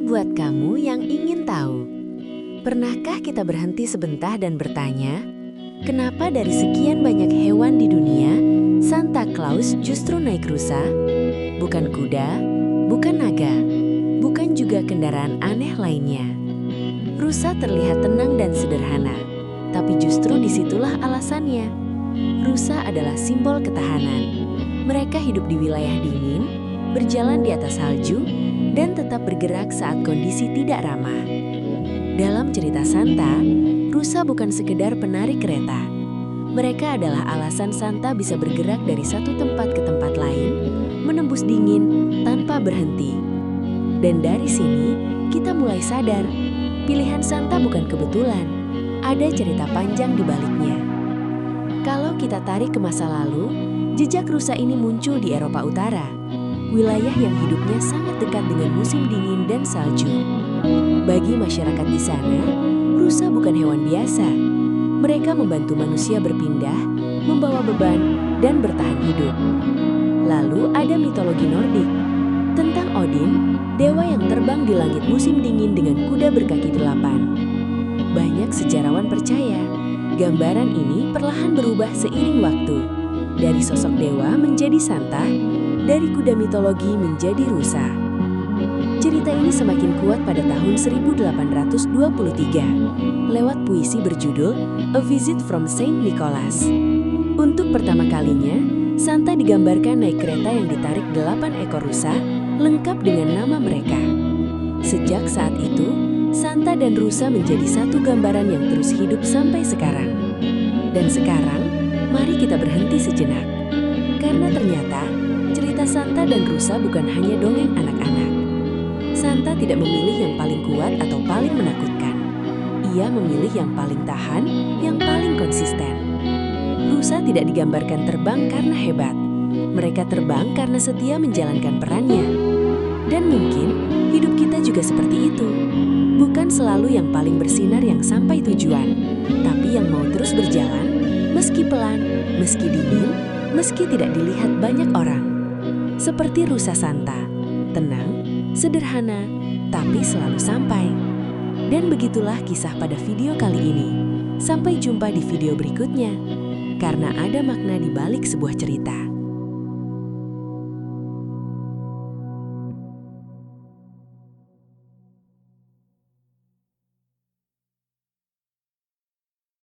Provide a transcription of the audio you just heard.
Buat kamu yang ingin tahu, pernahkah kita berhenti sebentar dan bertanya, kenapa dari sekian banyak hewan di dunia, Santa Claus justru naik rusa? Bukan kuda, bukan naga, bukan juga kendaraan aneh lainnya. Rusa terlihat tenang dan sederhana, tapi justru disitulah alasannya. Rusa adalah simbol ketahanan. Mereka hidup di wilayah dingin, berjalan di atas salju, dan tetap bergerak saat kondisi tidak ramah. Dalam cerita Santa, rusa bukan sekedar penarik kereta. Mereka adalah alasan Santa bisa bergerak dari satu tempat ke tempat lain, menembus dingin tanpa berhenti. Dan dari sini, kita mulai sadar, pilihan Santa bukan kebetulan, ada cerita panjang di baliknya. Kalau kita tarik ke masa lalu, jejak rusa ini muncul di Eropa Utara, wilayah yang hidupnya sangat dekat dengan musim dingin dan salju. Bagi masyarakat di sana, rusa bukan hewan biasa. Mereka membantu manusia berpindah, membawa beban, dan bertahan hidup. Lalu ada mitologi Nordik tentang Odin, dewa yang terbang di langit musim dingin dengan kuda berkaki 8. Banyak sejarawan percaya, gambaran ini perlahan berubah seiring waktu. Dari sosok dewa menjadi Santa, dari kuda mitologi menjadi rusa. Cerita ini semakin kuat pada tahun 1823 lewat puisi berjudul A Visit from Saint Nicholas. Untuk pertama kalinya, Santa digambarkan naik kereta yang ditarik 8 ekor rusa, lengkap dengan nama mereka. Sejak saat itu, Santa dan rusa menjadi satu gambaran yang terus hidup sampai sekarang. Dan sekarang, mari kita berhenti sejenak. Karena ternyata, cerita Santa dan rusa bukan hanya dongeng anak-anak. Santa tidak memilih yang paling kuat atau paling menakutkan. Ia memilih yang paling tahan, yang paling konsisten. Rusa tidak digambarkan terbang karena hebat. Mereka terbang karena setia menjalankan perannya. Dan mungkin hidup kita juga seperti itu. Bukan selalu yang paling bersinar yang sampai tujuan, tapi yang mau terus berjalan, meski pelan, meski dingin, meski tidak dilihat banyak orang. Seperti rusa Santa, tenang, sederhana, tapi selalu sampai. Dan begitulah kisah pada video kali ini. Sampai jumpa di video berikutnya, karena ada makna di balik sebuah cerita.